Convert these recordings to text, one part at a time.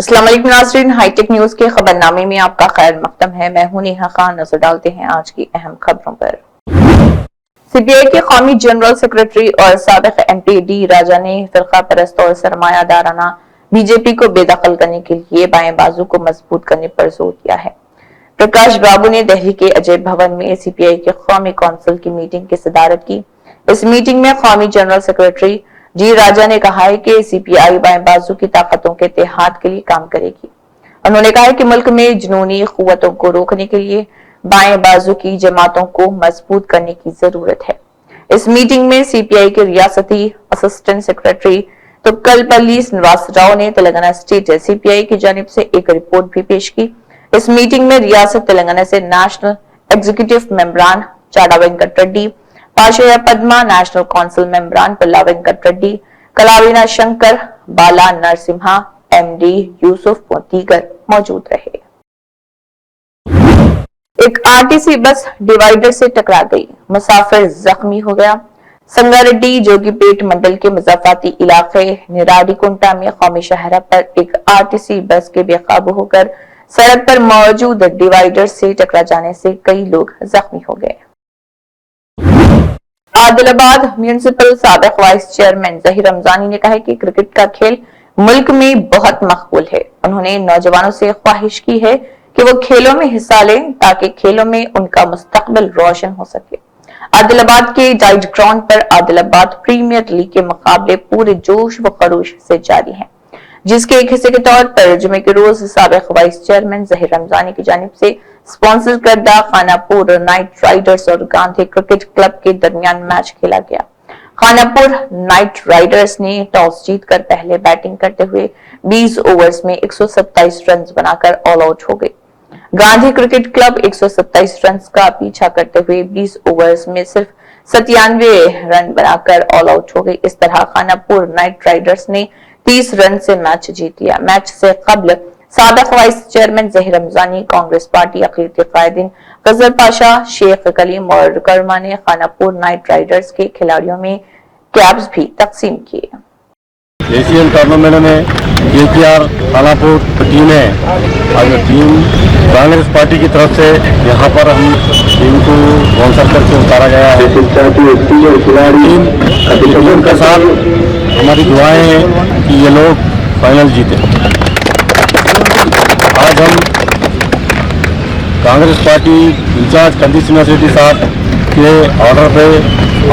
अस्सलाम वालेकुम नाज़रीन, हाईटेक न्यूज के खबरनामे में आपका खैर मकदम है। मैं हूं नेहा खान। नजर डालते हैं आज की अहम खबरों पर। सीपीआई के कौमी जनरल सेक्रेटरी और साबिक एमपी डी राजा ने फिरका परस्त और सरमायादाराना बीजेपी को बेदखल करने के लिए बाएं बाजू को मजबूत करने पर जोर दिया है। प्रकाश बाबू ने दिल्ली के अजय भवन में सीपीआई के कौमी कौंसिल की मीटिंग की सदारत की। इस मीटिंग में कौमी जनरल सेक्रेटरी जी राजा ने कहा है कि सीपीआई बाएं बाजू की ताकतों के इत्तेहाद के लिए काम करेगी। उन्होंने कहा है कि मुल्क में जुनूनी कुव्वतों को रोकने के लिए बाएं बाजू की जमातों को मजबूत करने की जरूरत है। इस मीटिंग में सीपीआई के रियासती असिस्टेंट सेक्रेटरी तुक्कलपल्ली श्रीनिवास राव ने तेलंगाना स्टेट सीपीआई की जानिब से एक रिपोर्ट भी पेश की। इस मीटिंग में रियासत तेलंगाना से नेशनल एग्जीक्यूटिव मेंबरान चाड़ा वेंकट रेड्डी, पाशया पद्मा, नेशनल काउंसिल मेंबरान पुल्ला वेंकट रेड्डी, कलावीना शंकर, बाला नरसिम्हा, एमडी यूसुफ और दीगर मौजूद रहे। एक आरटीसी बस डिवाइडर से टकरा गई, मुसाफिर जख्मी हो गया। संगारेड्डी जोगीपेट मंडल के मुजाफाती इलाके निराडीकुंटा में कौमी शाहरा पर एक आरटीसी बस के बेकाबू होकर सड़क पर मौजूद डिवाइडर से टकरा जाने से कई लोग जख्मी हो गए। आदिलाबाद म्यूनिसिपल साबिक वाइस चेयरमैन जहीर रमजानी ने कहा है कि क्रिकेट का खेल मुल्क में बहुत मकबूल है। उन्होंने नौजवानों से ख्वाहिश की है कि वो खेलों में हिस्सा लें ताकि खेलों में उनका मुस्तकबिल रोशन हो सके। आदिलाबाद के डाइट ग्राउंड पर आदिलाबाद प्रीमियर लीग के मुकाबले पूरे जोश व खरोश से जारी हैं, जिसके एक हिस्से के तौर पर जुमे के रोज साबिक वाइस चेयरमैन जहीर रमजानी की जानिब से स्पॉन्सर करदा खानापुर नाइट राइडर्स और गांधी क्रिकेट क्लब के दरमियान मैच खेला गया। खानापुर नाइट राइडर्स ने टॉस जीतकर पहले बैटिंग करते हुए 20 ओवर्स में 127 रन बनाकर ऑल आउट हो गई। गांधी क्रिकेट क्लब 127 रन का पीछा करते हुए 20 ओवर्स में सिर्फ 97 रन बनाकर ऑल आउट हो गई। इस तरह खानापुर नाइट राइडर्स ने 30 रन से मैच जीत लिया। मैच से कबल साबिक vice chairman Zaheer Ramzani, Congress party अक़लीती कायदीन गजर पाशा, शेख कलीम और कर्मा ने खानापुर नाइट राइडर्स के खिलाड़ियों में कैप्स भी तकसीम किए। एशियन टूर्नामेंट में केकेआर खानापुर टीम है। आज टीम कांग्रेस पार्टी की तरफ से यहाँ पर हम टीम को स्पॉन्सर करके उतारा गया है। टीम के साथ हमारी दुआएं हैं कि ये लोग फाइनल जीते। आज हम कांग्रेस पार्टी इंचार्ज कंदीस यूनिवर्सिटी साहब के ऑर्डर पे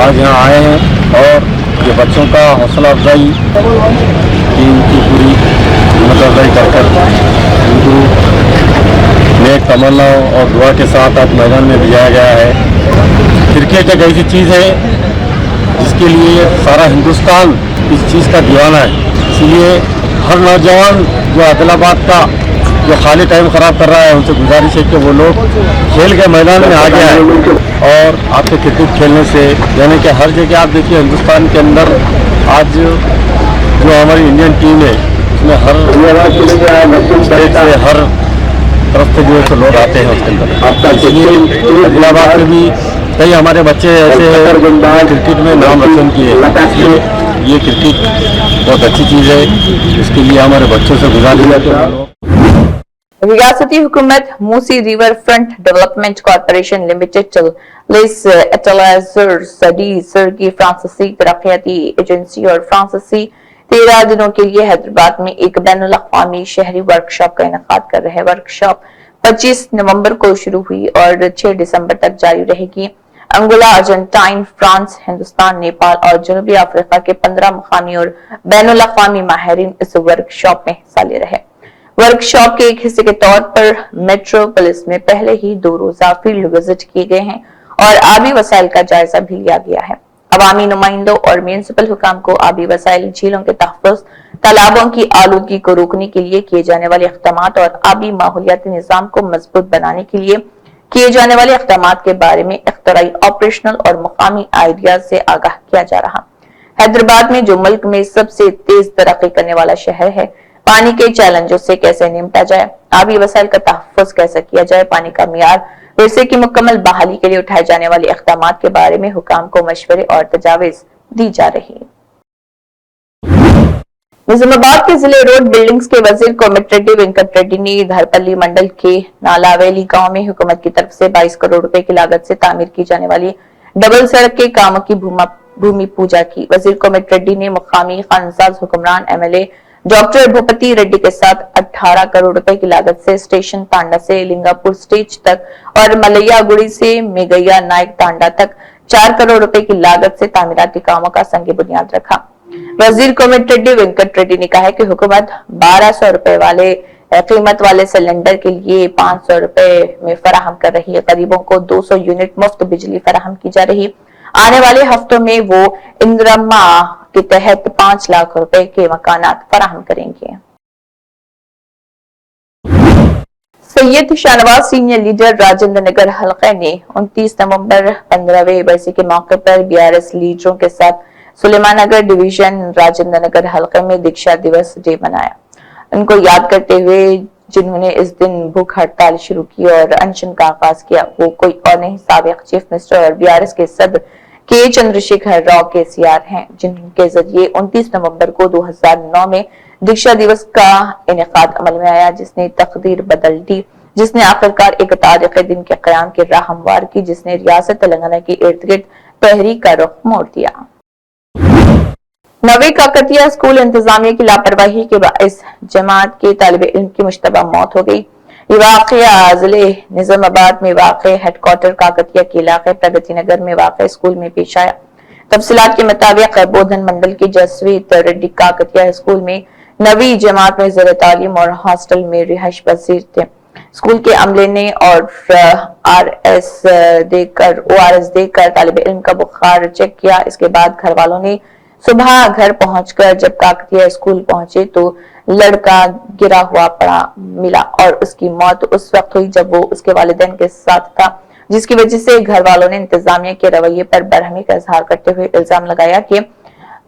आज यहाँ आए हैं और ये बच्चों का हौसला अफजाई टीम की पूरी हिम्मत अफजाई कर उनको नेक तमन्ना और दुआ के साथ आज मैदान में भेजा गया है। क्रिकेट एक ऐसी चीज़ है जिसके लिए सारा हिंदुस्तान इस चीज़ का दीवाना है। इसलिए हर नौजवान जो आदिलाबाद का जो खाली टाइम ख़राब कर रहा है उनसे गुजारिश है कि वो लोग खेल के मैदान में आ गया है और आपके क्रिकेट खेलने से यानी कि हर जगह आप देखिए हिंदुस्तान के अंदर आज जो हमारी इंडियन टीम है उसमें हर स्टेट से हर तरफ से जो है लोग आते हैं उसके अंदर। इसलिए आदिलाबाद में भी कई हमारे बच्चे ऐसे हैं क्रिकेट में नाम रोशन किए। इसलिए ये क्रिकेट बहुत अच्छी चीज़ है, इसके लिए हमारे बच्चों से गुजारिश है। रियासती हुकूमत Musi river front development corporation limited की फ्रांसीसी तरक्याती एजेंसी और फ्रांसीसी 13 दिनों के लिए हैदराबाद में एक बैनुल-अक़वामी शहरी वर्कशॉप का इनेकाद कर रहे हैं। वर्कशॉप 25 नवंबर को शुरू हुई और 6 दिसंबर तक जारी रहेगी। Angola, Argentine, France, Hindustan, Nepal और जनूबी अफ्रीका के 15 मुकामी और बैनुल-अक़वामी माहिरीन इस वर्कशॉप में हिस्सा ले रहे हैं। वर्कशॉप के एक हिस्से के तौर पर मेट्रोपोलिस में पहले ही 2 रोजा फील्ड विजिट किए गए हैं और आबी वसाइल का जायजा भी लिया गया है। अवामी नुमाइंदों और म्यूनिसिपल हुकाम को आबी वसाइल, झीलों के तहफ़्फ़ुज़, तालाबों की आलूदगी को रोकने के लिए किए जाने वाले इक़दामात और आबी माहौलियाती निज़ाम को मजबूत बनाने के लिए किए जाने वाले इक़दामात के बारे में इख्तराई, ऑपरेशनल और मुकामी आइडियाज से आगाह किया जा रहा। हैदराबाद में जो मुल्क में सबसे तेज तरक्की करने वाला शहर है, पानी के चैलेंजों से कैसे निपटा जाए, आबी वसाइल का तहफ़्फ़ुज़ कैसे किया जाए, पानी का मियार विरसे की मुकम्मल बहाली के लिए उठाए जाने वाले इक़दामात के बारे में हुकाम को मशवरे और तजावीज़ दी जा रही है। निजामाबाद के जिले रोड बिल्डिंग्स के वजीर कोमट रेड्डी वेंकट रेड्डी ने धरपल्ली मंडल के नालावेली गांव में हुकूमत की तरफ से 22 करोड़ रुपए की लागत से तामीर की जाने वाली डबल सड़क के कामों की भूमि पूजा की। वजीर कोमट रेड्डी ने मुकामी खानसाज हुक्मरान एमएलए डॉक्टर भूपति रेड्डी के साथ 18 करोड़ रुपए की लागत से स्टेशन तांडा से लिंगापुर स्टेज तक और मलैयागुड़ी से मेगैया नायक तांडा तक 4 करोड़ रुपए की लागत से तामीराती कामों का संग बुनियाद रखा। वजीर कोमट रेड्डी वेंकट रेड्डी ने कहा कि हुकूमत 1200 रुपए वाले कीमत वाले सिलेंडर के लिए 500 रुपए में फराहम कर रही है। गरीबों को 200 यूनिट मुफ्त बिजली फराहम की जा रही। आने वाले हफ्तों में वो इंदिरा के तहत 5 लाख रुपए के मकानात फराहम करेंगे। सैयद शाहनवाज सीनियर लीडर राजेंद्र नगर हलके ने 29 नवंबर 15वें बरसी के मौके पर बीआरएस लीडरों के साथ सुलेमान नगर डिवीजन राजेंद्र नगर हलके में दीक्षा दिवस डे मनाया। उनको याद करते हुए जिन्होंने इस दिन भूख हड़ताल शुरू की और अनशन का आगाज किया, वो कोई और नहीं साबिक चीफ मिनिस्टर और बीआरएस के सदर के चंद्रशेखर राव केसीआर हैं, जिनके जरिए 29 नवंबर को 2009 में दीक्षा दिवस का इनेकाद अमल में आया, जिसने तकदीर बदल दी, जिसने आखिरकार एक तारीख दिन के कयाम की राह हमवार की, जिसने रियासत तेलंगाना की इर्द गिर्द तहरीक का रुख मोड़ दिया। नवी काकतिया स्कूल इंतजामिया की लापरवाही के बाइस जमात के तालिब इल्म की मुश्तबा मौत हो गई। ये वाकया जिले निजामाबाद में वाक़े हेडक्वार्टर काकतिया के इलाके प्रगति नगर में वाक़े स्कूल में पेश आया। तफसीलात के मुताबिक बोधन मंडल के जसवीत रेड्डी काकतिया स्कूल में नवी जमात में ज़र तालीम और हॉस्टल में रिहाइश पजीर थे। स्कूल के अमले ने और ORS देकर तालिब इल्म का बुखार चेक किया। इसके बाद घर वालों ने सुबह घर पहुंचकर जब काकतिया स्कूल पहुंचे तो लड़का गिरा हुआ पड़ा मिला और उसकी मौत उस वक्त हुई जब वो उसके वालिदैन के साथ था, जिसकी वजह से घर वालों ने इंतजामिया के रवैये पर बरहमी का इजहार करते हुए इल्जाम लगाया कि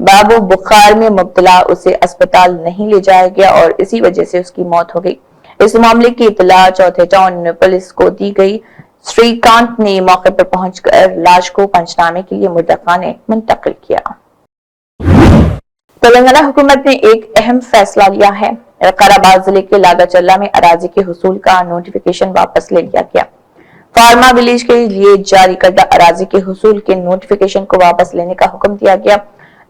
बाबू बुखार में मुब्तला, उसे अस्पताल नहीं ले जाया गया और इसी वजह से उसकी मौत हो गई। इस मामले की इतला चौथे टाउन पुलिस को दी गई। श्रीकांत ने मौके पर पहुंचकर लाश को पंचनामे के लिए मुर्दाखाने मुंतकिल किया। तेलंगाना हुकूमत ने एक अहम फैसला लिया है। विकाराबाद जिले के लागाचल्ला में अराजी के हुसूल का नोटिफिकेशन वापस ले लिया गया। फार्मा विलेज के लिए जारी करदा अराजी के हुसूल के नोटिफिकेशन को वापस लेने का हुक्म दिया गया।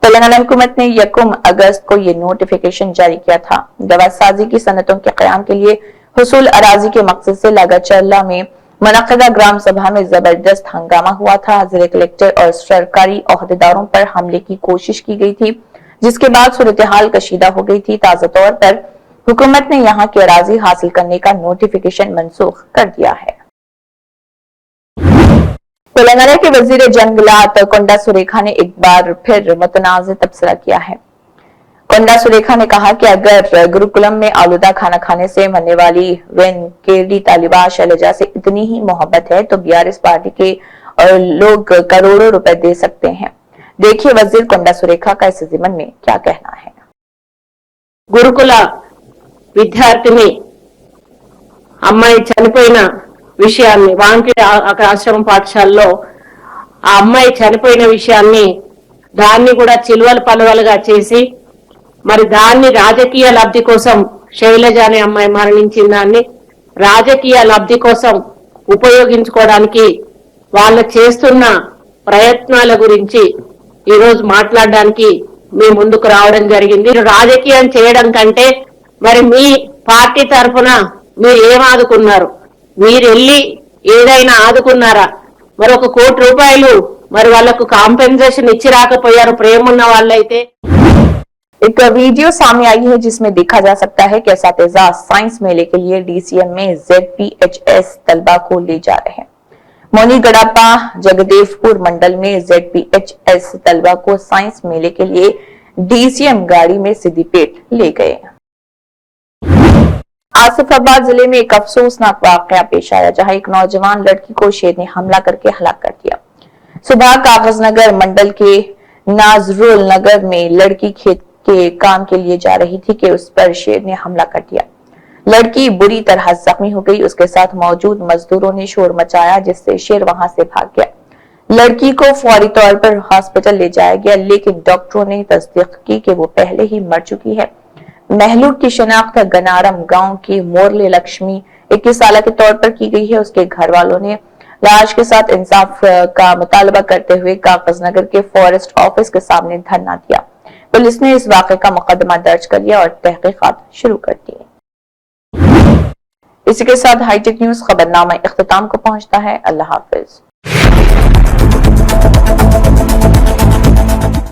तेलंगाना हुकूमत ने 1 अगस्त को ये नोटिफिकेशन जारी किया था। दवासाजी की सनतों के कयाम के लिए हुसूल अराजी के मकसद से लागाचल्ला में मुनक़िदा ग्राम सभा में जबरदस्त हंगामा हुआ था। जिले कलेक्टर और सरकारी ओहदेदारों पर हमले की कोशिश की गई थी, जिसके बाद सूरत हाल कशीदा हो गई थी। ताजा तौर पर हुकूमत ने यहाँ की अराजी हासिल करने का नोटिफिकेशन मनसूख कर दिया है। तेलंगाना के वजीर जंगलात कोंडा सुरेखा ने एक बार फिर मुतनाज़ तबसरा किया है। कोंडा सुरेखा ने कहा कि अगर गुरुकुलम में आलूदा खाना खाने से मरने वाली वेंकेडी तालिबा शैलजा से इतनी ही मोहब्बत है तो बीआरएस पार्टी के लोग करोड़ों रुपए दे सकते हैं। देखिए वजीर कोंडा सुरेखा का इस ज़िमन में क्या कहना है। గురుకుల విద్యార్థిని అమ్మాయి చనిపోయిన విషయాన్ని వాంకి ఆశ్రమ పాఠశాలలో ఆ అమ్మాయి చనిపోయిన విషయాన్ని దాన్ని కూడా చిలువలు పలువలుగా చేసి మరి దాన్ని రాజకీయ లబ్ధి కోసం శైలజ అనే అమ్మాయి మరణించిన దాన్ని రాజకీయ లబ్ధి కోసం ఉపయోగించుకోవడానికి వాళ్ళు చేస్తున్న ప్రయత్నాల గురించి ఈ రోజు మాట్లాడడానికి మీ ముందుకు రావడం జరిగింది। రాజకీయం చేయడం కంటే మరి మీ పార్టీ తరఫున మీరు ఏం ఆదుకున్నారు, మీరు వెళ్ళి ఏదైనా ఆదుకున్నారా? మరి 1 కోటి రూపాయలు మరి వాళ్ళకు కాంపెన్సేషన్ ఇచ్చి రాకపోయారు ప్రేమ ఉన్న వాళ్ళైతే। एक वीडियो सामने आई है जिसमें देखा जा सकता है कि असातिज़ा साइंस मेले के लिए डीसीएम में ZPHS तलबा को ले जा रहे हैं। मोनी गड़ापा जगदेवपुर मंडल में ZPHS तलबा को साइंस मेले के लिए डीसीएम गाड़ी में सिद्दीपेट ले गए। आसिफाबाद जिले में एक अफसोसनाक वाकया पेश आया, जहां एक नौजवान लड़की को शेर ने हमला करके हलाक कर दिया। सुबह कागजनगर मंडल के नाजरुल नगर में लड़की खेत के काम के लिए जा रही थी कि उस पर शेर ने हमला कर दिया। लड़की बुरी तरह जख्मी हो गई। उसके साथ मौजूद मजदूरों ने शोर मचाया, जिससे शेर वहां से भाग गया। लड़की को फौरी तौर पर हॉस्पिटल ले जाया गया, लेकिन डॉक्टरों ने तस्दीक की कि वो पहले ही मर चुकी है। महलूक की शनाख्त गनारम गांव की मोरले लक्ष्मी 21 साल के तौर पर की गई है। उसके घर वालों ने लाश के साथ इंसाफ का मुतालबा करते हुए कागजनगर के फॉरेस्ट ऑफिस के सामने धरना दिया। पुलिस ने इस वाक़े का मुकदमा दर्ज कर लिया और तहकीकात शुरू कर दी। इसी के साथ हाईटेक न्यूज खबरनामा इख्तिताम को पहुंचता है। अल्लाह हाफिज।